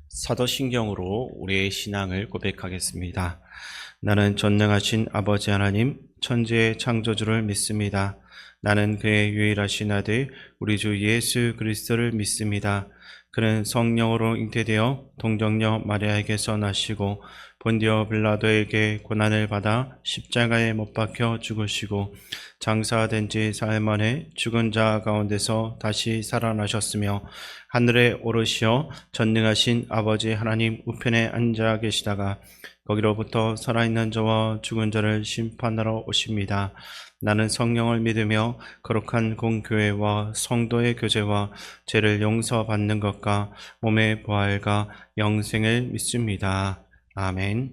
사도신경으로 우리의 신앙을 고백하겠습니다. 나는 전능하신 아버지 하나님, 천지의 창조주를 믿습니다. 나는 그의 유일하신 아들, 우리 주 예수 그리스도를 믿습니다. 그는 성령으로 잉태되어 동정녀 마리아에게서 나시고 본디오 빌라도에게 고난을 받아 십자가에 못 박혀 죽으시고 장사된 지 사흘 만에 죽은 자 가운데서 다시 살아나셨으며 하늘에 오르시어 전능하신 아버지 하나님 우편에 앉아 계시다가 거기로부터 살아있는 자와 죽은 자를 심판하러 오십니다. 나는 성령을 믿으며 거룩한 공교회와 성도의 교제와 죄를 용서받는 것과 몸의 부활과 영생을 믿습니다. 아멘.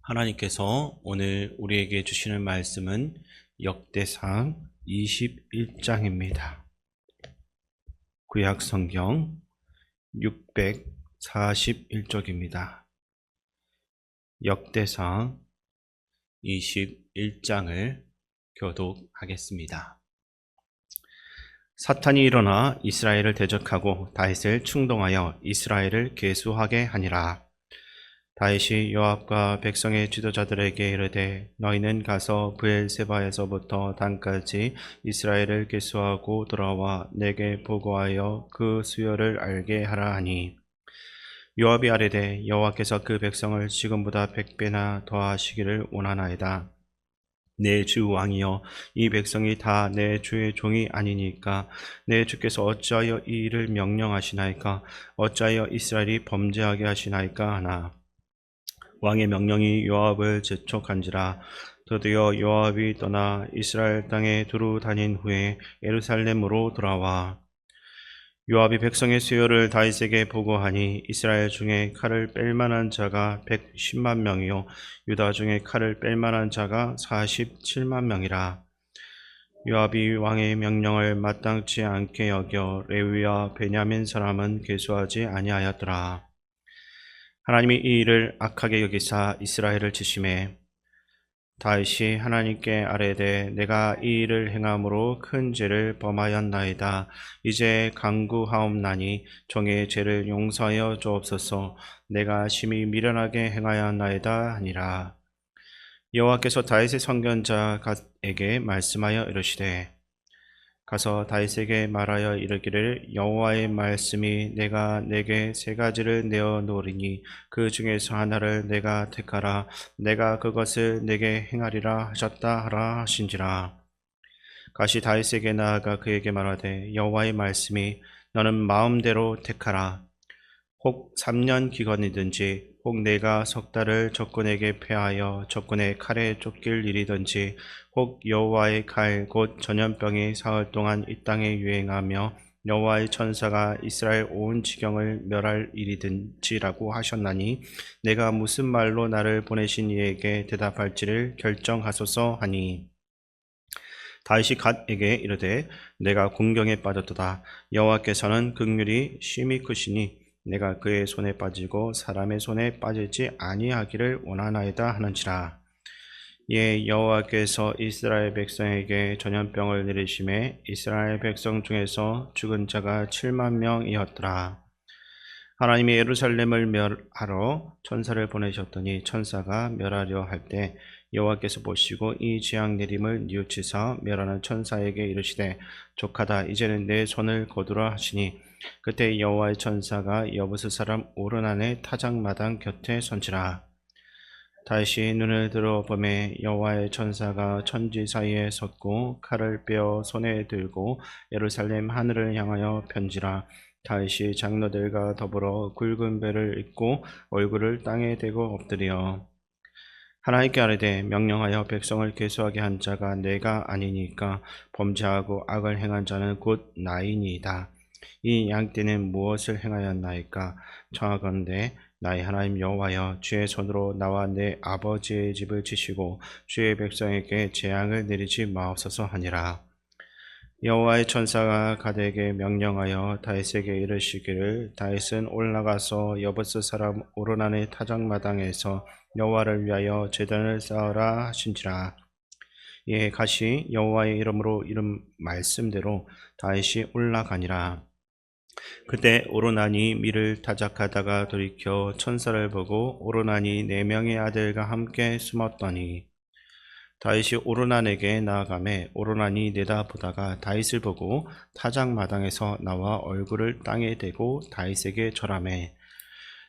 하나님께서 오늘 우리에게 주시는 말씀은 역대상 21장입니다. 구약 성경 641쪽입니다. 역대상 21장을 교독하겠습니다. 사탄이 일어나 이스라엘을 대적하고 다윗을 충동하여 이스라엘을 계수하게 하니라. 다윗이 요압과 백성의 지도자들에게 이르되 너희는 가서 브엘세바에서부터 단까지 이스라엘을 계수하고 돌아와 내게 보고하여 그 수요를 알게 하라 하니 요압이 아뢰되 여호와께서 그 백성을 지금보다 100배나 더하시기를 원하나이다. 내 주 왕이여, 이 백성이 다 내 주의 종이 아니니까 내 주께서 어찌하여 이 일을 명령하시나이까? 어찌하여 이스라엘이 범죄하게 하시나이까 하나. 왕의 명령이 요압을 재촉한지라. 드디어 요압이 떠나 이스라엘 땅에 두루 다닌 후에 예루살렘으로 돌아와 요압이 백성의 수요를 다윗에게 보고하니 이스라엘 중에 칼을 뺄 만한 자가 110만 명이요 유다 중에 칼을 뺄 만한 자가 47만 명이라. 요압이 왕의 명령을 마땅치 않게 여겨 레위와 베냐민 사람은 계수하지 아니하였더라. 하나님이 이 일을 악하게 여기사 이스라엘을 치심해 다윗이 하나님께 아뢰되 내가 이 일을 행함으로 큰 죄를 범하였나이다. 이제 간구하옵나니 종의 죄를 용서하여 주옵소서. 내가 심히 미련하게 행하였나이다 하니라. 여호와께서 다윗의 선견자 갓에게 말씀하여 이르시되 가서 다윗에게 말하여 이르기를 여호와의 말씀이 내가 내게 세 가지를 내어 놓으리니 그 중에서 하나를 내가 택하라. 내가 그것을 내게 행하리라 하셨다 하라 하신지라. 가시 다윗에게 나아가 그에게 말하되 여호와의 말씀이 너는 마음대로 택하라. 혹 3년 기간이든지 혹 내가 석 달을 적군에게 패하여 적군의 칼에 쫓길 일이든지 혹 여호와의 칼 곧 전염병이 사흘 동안 이 땅에 유행하며 여호와의 천사가 이스라엘 온 지경을 멸할 일이든지라고 하셨나니 내가 무슨 말로 나를 보내신 이에게 대답할지를 결정하소서 하니 다윗이 갓에게 이르되 내가 공경에 빠졌도다. 여호와께서는 긍휼이 심히 크시니 내가 그의 손에 빠지고 사람의 손에 빠지지 아니하기를 원하나이다 하는지라. 예, 여호와께서 이스라엘 백성에게 전염병을 내리심에 이스라엘 백성 중에서 죽은 자가 7만 명이었더라. 하나님이 예루살렘을 멸하러 천사를 보내셨더니 천사가 멸하려 할 때 여호와께서 보시고 이 재앙 내림을 뉘우치사 멸하는 천사에게 이르시되 족하다. 이제는 내 손을 거두라 하시니 그때 여호와의 천사가 여부스 사람 오르난의 타작마당 곁에 선지라. 다시 눈을 들어 보매 여호와의 천사가 천지 사이에 섰고 칼을 빼어 손에 들고 예루살렘 하늘을 향하여 편지라. 다윗이 장로들과 더불어 굵은 배를 입고 얼굴을 땅에 대고 엎드려 하나님께 아뢰되 명령하여 백성을 계수하게 한 자가 내가 아니니까 범죄하고 악을 행한 자는 곧 나이니이다. 이 양떼는 무엇을 행하였나이까? 청하건대 나의 하나님 여호와여, 주의 손으로 나와 내 아버지의 집을 치시고 주의 백성에게 재앙을 내리지 마옵소서 하니라. 여호와의 천사가 갓에게 명령하여 다윗에게 이르시기를 다윗은 올라가서 여부스 사람 오르난의 타작마당에서 여호와를 위하여 제단을 쌓으라 하신지라. 예, 갓이 여호와의 이름으로 이름 말씀대로 다윗이 올라가니라. 그때 오로난이 밀을 타작하다가 돌이켜 천사를 보고 오로난이 4명의 아들과 함께 숨었더니 다윗이 오로난에게 나아가매 오로난이 내다보다가 다윗을 보고 타작 마당에서 나와 얼굴을 땅에 대고 다윗에게 절하매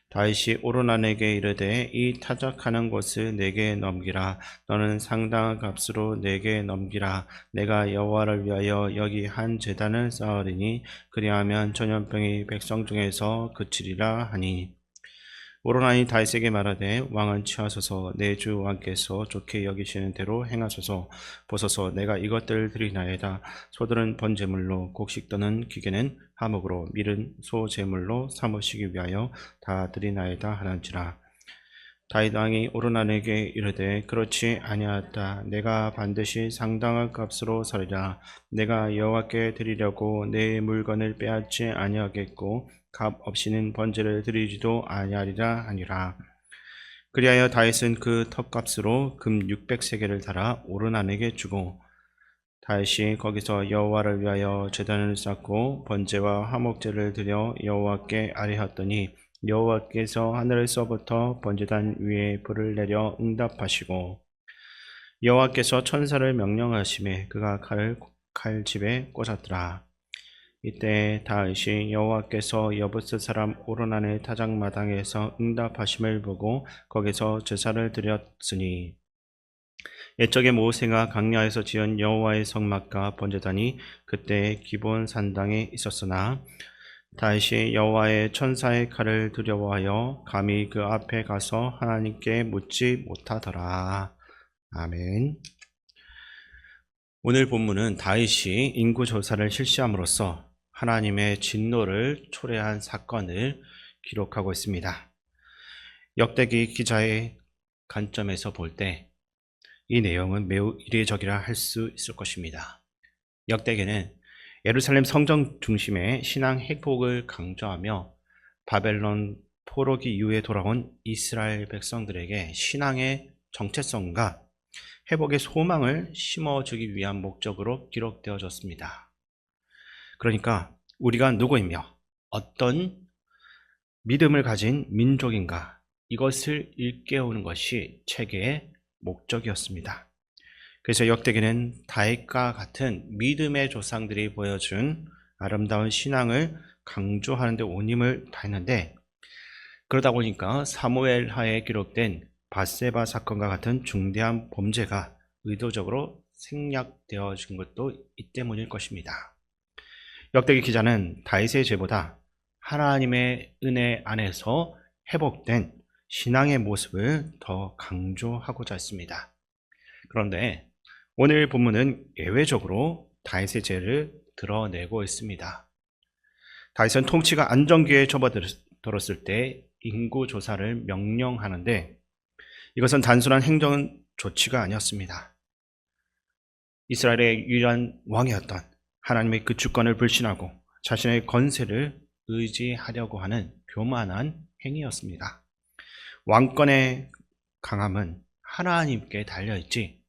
다윗이 오로난에게 이르되 이 타작하는 곳을 내게 넘기라. 너는 상당한 값으로 내게 넘기라. 내가 여호와를 위하여 여기 한 제단을 쌓으리니 그리하면 전염병이 백성 중에서 그치리라 하니 오로난이 다윗에게 말하되 왕은 취하소서 내 주 왕께서 좋게 여기시는 대로 행하소서. 보소서 내가 이것들을 드리나이다. 소들은 번제물로 곡식 떠는 기계는 화목으로 밀은 소 제물로 삼으시기 위하여 다 드리나이다 하는지라. 다윗 왕이 오로난에게 이르되 그렇지 아니하다. 내가 반드시 상당한 값으로 사리라. 내가 여호와께 드리려고 내 물건을 빼앗지 아니하겠고 값 없이는 번제를 드리지도 아니하리라 하니라. 그리하여 다윗은 그 턱값으로 금 600세겔을 달아 오르난에게 주고 다윗이 거기서 여호와를 위하여 제단을 쌓고 번제와 화목제를 드려 여호와께 아뢰었더니 여호와께서 하늘에서부터 번제단 위에 불을 내려 응답하시고 여호와께서 천사를 명령하심에 그가 칼을 칼집에 꽂았더라. 이때 다윗이 여호와께서 여부스 사람 오로난의 타작마당에서 응답하심을 보고 거기서 제사를 드렸으니 옛적에 모세가 강야에서 지은 여호와의 성막과 번제단이 그때 기본 산당에 있었으나 다윗이 여호와의 천사의 칼을 두려워하여 감히 그 앞에 가서 하나님께 묻지 못하더라. 아멘. 오늘 본문은 다윗이 인구조사를 실시함으로써 하나님의 진노를 초래한 사건을 기록하고 있습니다. 역대기 기자의 관점에서 볼 때 이 내용은 매우 이례적이라 할 수 있을 것입니다. 역대기는 예루살렘 성전 중심의 신앙 회복을 강조하며 바벨론 포로기 이후에 돌아온 이스라엘 백성들에게 신앙의 정체성과 회복의 소망을 심어주기 위한 목적으로 기록되어졌습니다. 그러니까 우리가 누구이며 어떤 믿음을 가진 민족인가 이것을 일깨우는 것이 책의 목적이었습니다. 그래서 역대기는 다윗과 같은 믿음의 조상들이 보여준 아름다운 신앙을 강조하는 데 온 힘을 다했는데 그러다 보니까 사무엘 하에 기록된 밧세바 사건과 같은 중대한 범죄가 의도적으로 생략되어진 것도 이 때문일 것입니다. 역대기 기자는 다윗의 죄보다 하나님의 은혜 안에서 회복된 신앙의 모습을 더 강조하고자 했습니다. 그런데 오늘 본문은 예외적으로 다윗의 죄를 드러내고 있습니다. 다윗은 통치가 안정기에 접어들었을 때 인구조사를 명령하는데 이것은 단순한 행정 조치가 아니었습니다. 이스라엘의 유일한 왕이었던 하나님의 그 주권을 불신하고 자신의 권세를 의지하려고 하는 교만한 행위였습니다. 왕권의 강함은 하나님께 달려있지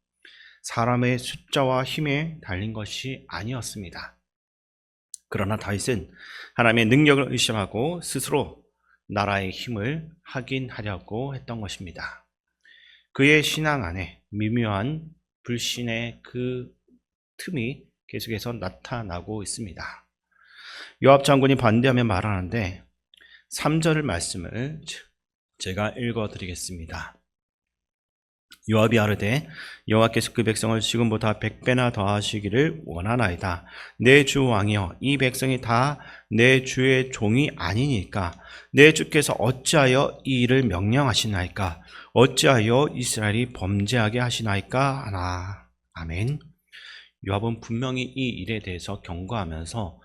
사람의 숫자와 힘에 달린 것이 아니었습니다. 그러나 다윗은 하나님의 능력을 의심하고 스스로 나라의 힘을 확인하려고 했던 것입니다. 그의 신앙 안에 미묘한 불신의 그 틈이 계속해서 나타나고 있습니다. 요압 장군이 반대하며 말하는데 3절 말씀을 제가 읽어드리겠습니다. 요압이 아르되 여호와께서 그 백성을 지금보다 100배나 더하시기를 원하나이다. 내 주 왕이여 이 백성이 다 내 주의 종이 아니니까 내 주께서 어찌하여 이 일을 명령하시나이까 어찌하여 이스라엘이 범죄하게 하시나이까 하나. 아멘. 요압은 분명히 이 일에 대해서 경고하면서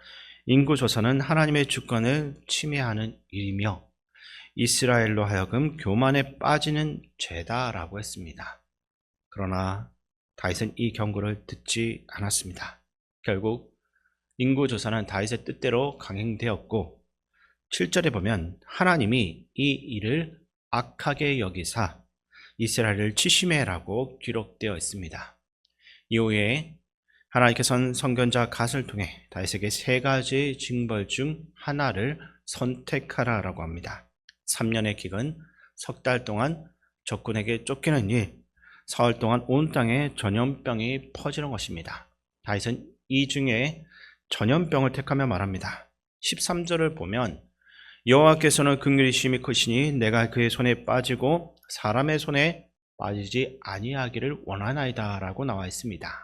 인구조사는 하나님의 주권을 침해하는 일이며 이스라엘로 하여금 교만에 빠지는 죄다라고 했습니다. 그러나 다윗은 이 경고를 듣지 않았습니다. 결국 인구조사는 다윗의 뜻대로 강행되었고 7절에 보면 하나님이 이 일을 악하게 여기사 이스라엘을 치심해라고 기록되어 있습니다. 이후에 하나님께서는 선견자 갓을 통해 다윗에게 세 가지 징벌 중 하나를 선택하라라고 합니다. 3년의 기근, 석 달 동안 적군에게 쫓기는 일, 사흘 동안 온 땅에 전염병이 퍼지는 것입니다. 다윗은 이 중에 전염병을 택하며 말합니다. 13절을 보면 여호와께서는 긍휼히 심히 크시니 내가 그의 손에 빠지고 사람의 손에 빠지지 아니하기를 원하나이다 라고 나와 있습니다.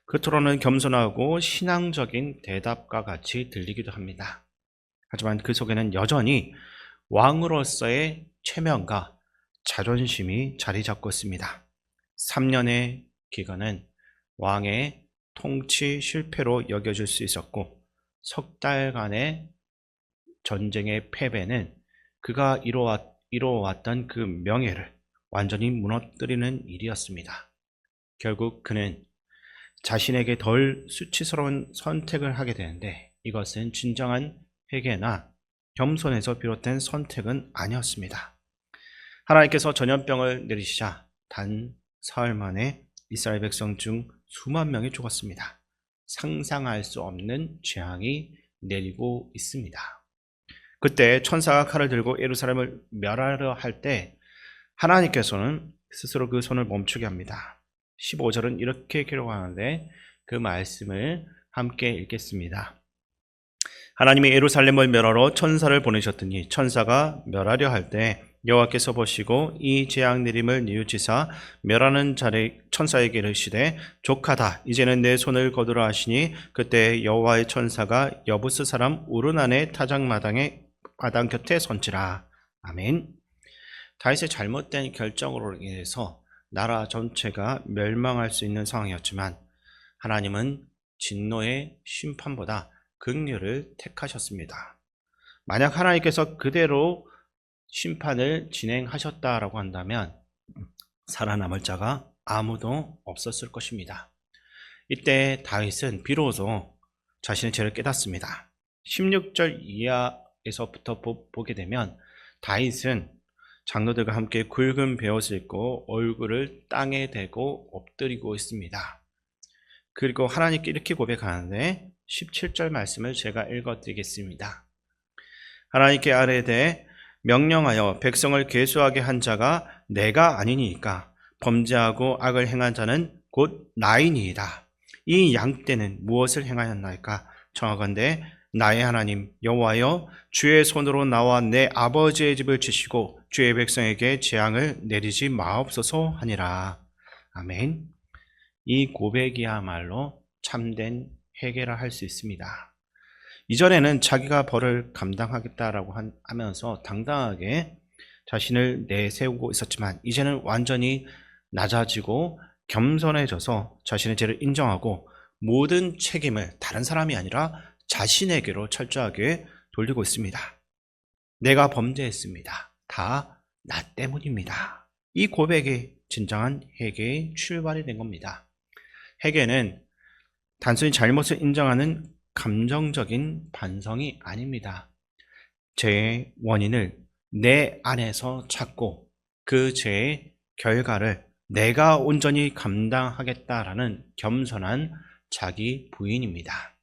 겉으로는 겸손하고 신앙적인 대답과 같이 들리기도 합니다. 하지만 그 속에는 여전히 왕으로서의 체면과 자존심이 자리 잡고 있습니다. 3년의 기간은 왕의 통치 실패로 여겨질 수 있었고 석 달간의 전쟁의 패배는 그가 이루어왔던 그 명예를 완전히 무너뜨리는 일이었습니다. 결국 그는 자신에게 덜 수치스러운 선택을 하게 되는데 이것은 진정한 회개나 겸손에서 비롯된 선택은 아니었습니다. 하나님께서 전염병을 내리시자 단 사흘 만에 이스라엘 백성 중 수만 명이 죽었습니다. 상상할 수 없는 재앙이 내리고 있습니다. 그때 천사가 칼을 들고 예루살렘을 멸하려 할 때 하나님께서는 스스로 그 손을 멈추게 합니다. 15절은 이렇게 기록하는데 그 말씀을 함께 읽겠습니다. 하나님이 예루살렘을 멸하러 천사를 보내셨더니 천사가 멸하려 할 때 여호와께서 보시고 이 재앙 내림을 뉘우치사 멸하는 자를 천사에게 이르시되 족하다 이제는 내 손을 거두라 하시니 그때 여호와의 천사가 여부스 사람 우르난의 타작마당 곁에 선지라. 아멘. 다윗의 잘못된 결정으로 인해서 나라 전체가 멸망할 수 있는 상황이었지만 하나님은 진노의 심판보다 긍휼을 택하셨습니다. 만약 하나님께서 그대로 심판을 진행하셨다라고 한다면 살아남을 자가 아무도 없었을 것입니다. 이때 다윗은 비로소 자신의 죄를 깨닫습니다. 16절 이하에서부터 보게 되면 다윗은 장로들과 함께 굵은 베옷을 입고 얼굴을 땅에 대고 엎드리고 있습니다. 그리고 하나님께 이렇게 고백하는데 17절 말씀을 제가 읽어드리겠습니다. 하나님께 아뢰되 명령하여 백성을 계수하게 한 자가 내가 아니니까 범죄하고 악을 행한 자는 곧 나이니이다. 이 양떼는 무엇을 행하였나이까? 청하건대 나의 하나님 여호와여 주의 손으로 나와 내 아버지의 집을 치시고 주의 백성에게 재앙을 내리지 마옵소서 하니라. 아멘. 이 고백이야말로 참된 회개라 할 수 있습니다. 이전에는 자기가 벌을 감당하겠다라고 하면서 당당하게 자신을 내세우고 있었지만 이제는 완전히 낮아지고 겸손해져서 자신의 죄를 인정하고 모든 책임을 다른 사람이 아니라 자신에게로 철저하게 돌리고 있습니다. 내가 범죄했습니다. 다 나 때문입니다. 이 고백이 진정한 회개의 출발이 된 겁니다. 회개는 단순히 잘못을 인정하는 감정적인 반성이 아닙니다. 죄의 원인을 내 안에서 찾고 그 죄의 결과를 내가 온전히 감당하겠다라는 겸손한 자기 부인입니다.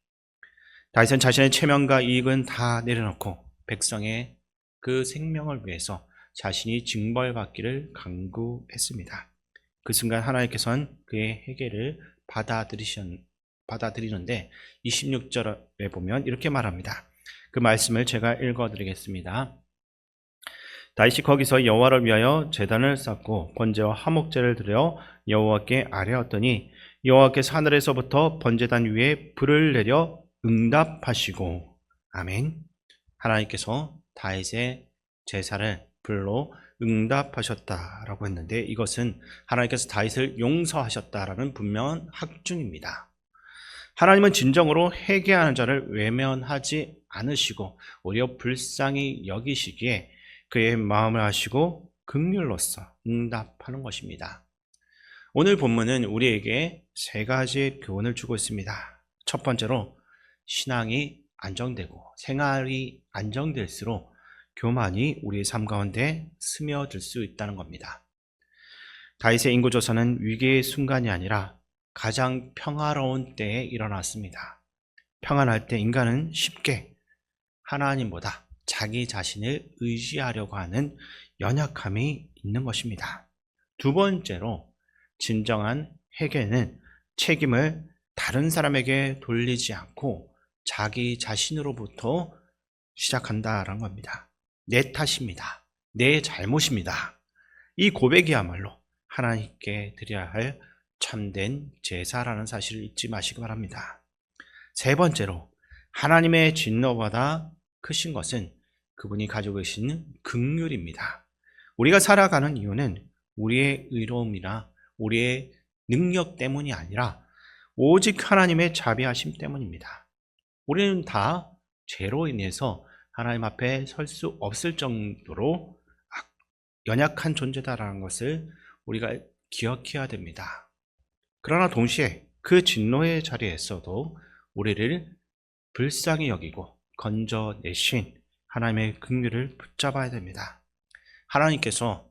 다윗은 자신의 체면과 이익은 다 내려놓고 백성의 그 생명을 위해서 자신이 징벌받기를 간구했습니다. 그 순간 하나님께서는 그의 회개를 받아들이는데 26절에 보면 이렇게 말합니다. 그 말씀을 제가 읽어드리겠습니다. 다윗이 거기서 여호와를 위하여 제단을 쌓고 번제와 화목제를 드려 여호와께 아뢰었더니 여호와께서 하늘에서부터 번제단 위에 불을 내려 응답하시고. 아멘. 하나님께서 다윗의 제사를 불로 응답하셨다라고 했는데 이것은 하나님께서 다윗을 용서하셨다라는 분명한 확증입니다. 하나님은 진정으로 회개하는 자를 외면하지 않으시고 오히려 불쌍히 여기시기에 그의 마음을 아시고 긍휼로써 응답하는 것입니다. 오늘 본문은 우리에게 세 가지의 교훈을 주고 있습니다. 첫 번째로 신앙이 안정되고 생활이 안정될수록 교만이 우리의 삶 가운데 스며들 수 있다는 겁니다. 다윗의 인구조사는 위기의 순간이 아니라 가장 평화로운 때에 일어났습니다. 평안할 때 인간은 쉽게 하나님보다 자기 자신을 의지하려고 하는 연약함이 있는 것입니다. 두 번째로 진정한 회개는 책임을 다른 사람에게 돌리지 않고 자기 자신으로부터 시작한다라는 겁니다. 내 탓입니다. 내 잘못입니다. 이 고백이야말로 하나님께 드려야 할 참된 제사라는 사실을 잊지 마시기 바랍니다. 세 번째로 하나님의 진노보다 크신 것은 그분이 가지고 계신 긍휼입니다. 우리가 살아가는 이유는 우리의 의로움이나 우리의 능력 때문이 아니라 오직 하나님의 자비하심 때문입니다. 우리는 다 죄로 인해서 하나님 앞에 설 수 없을 정도로 연약한 존재다라는 것을 우리가 기억해야 됩니다. 그러나 동시에 그 진노의 자리에서도 우리를 불쌍히 여기고 건져내신 하나님의 긍휼을 붙잡아야 됩니다. 하나님께서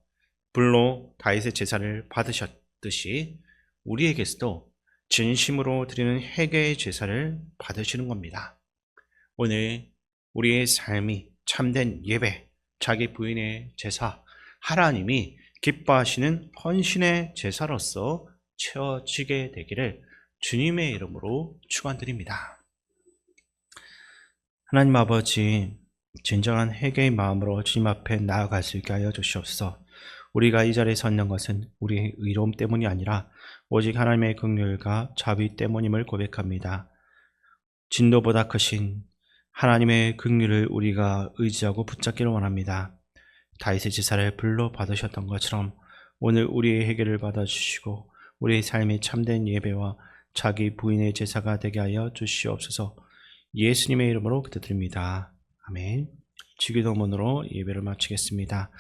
불로 다윗의 제사를 받으셨듯이 우리에게서도 진심으로 드리는 회개의 제사를 받으시는 겁니다. 오늘 우리의 삶이 참된 예배, 자기 부인의 제사, 하나님이 기뻐하시는 헌신의 제사로서 채워지게 되기를 주님의 이름으로 축원드립니다. 하나님 아버지, 진정한 회개의 마음으로 주님 앞에 나아갈 수 있게 하여 주시옵소서. 우리가 이 자리에 서 있는 것은 우리의 의로움 때문이 아니라 오직 하나님의 긍휼과 자비 때문임을 고백합니다. 진노보다 크신 하나님의 긍휼을 우리가 의지하고 붙잡기를 원합니다. 다윗의 제사를 불로 받으셨던 것처럼 오늘 우리의 회개를 받아주시고 우리의 삶이 참된 예배와 자기 부인의 제사가 되게 하여 주시옵소서. 예수님의 이름으로 기도드립니다. 아멘. 주기도문으로 예배를 마치겠습니다.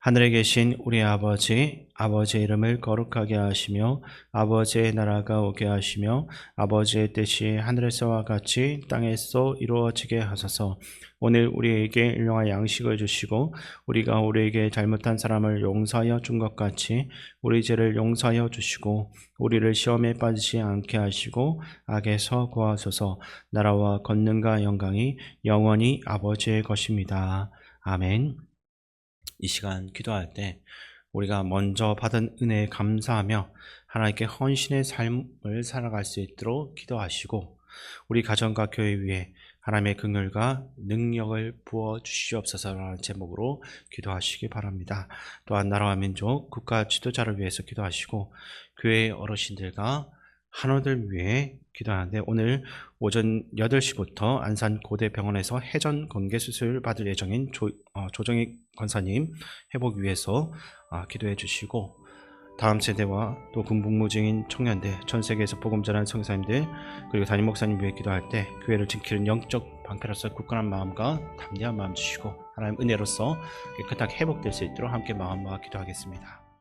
하늘에 계신 우리 아버지, 아버지의 이름을 거룩하게 하시며 아버지의 나라가 오게 하시며 아버지의 뜻이 하늘에서와 같이 땅에서 이루어지게 하소서. 오늘 우리에게 일용할 양식을 주시고 우리가 우리에게 잘못한 사람을 용서하여 준 것 같이 우리 죄를 용서하여 주시고 우리를 시험에 빠지지 않게 하시고 악에서 구하소서. 나라와 권능과 영광이 영원히 아버지의 것입니다. 아멘. 이 시간 기도할 때 우리가 먼저 받은 은혜에 감사하며 하나님께 헌신의 삶을 살아갈 수 있도록 기도하시고 우리 가정과 교회 위에 하나님의 긍휼과 능력을 부어 주시옵소서라는 제목으로 기도하시기 바랍니다. 또한 나라와 민족, 국가 지도자를 위해서 기도하시고 교회 어르신들과 한우들 위해 기도하는데 오늘 오전 8시부터 안산 고대병원에서 해전 건개 수술 받을 예정인 조정희 권사님 회복 위해서 기도해 주시고 다음 세대와 또 군복무 중인 청년들, 전 세계에서 복음 전하는 성사님들 그리고 담임 목사님 위해 기도할 때 교회를 지키는 영적 방패로서 굳건한 마음과 담대한 마음 주시고 하나님 은혜로서 깨끗하게 회복될 수 있도록 함께 마음 모아 기도하겠습니다.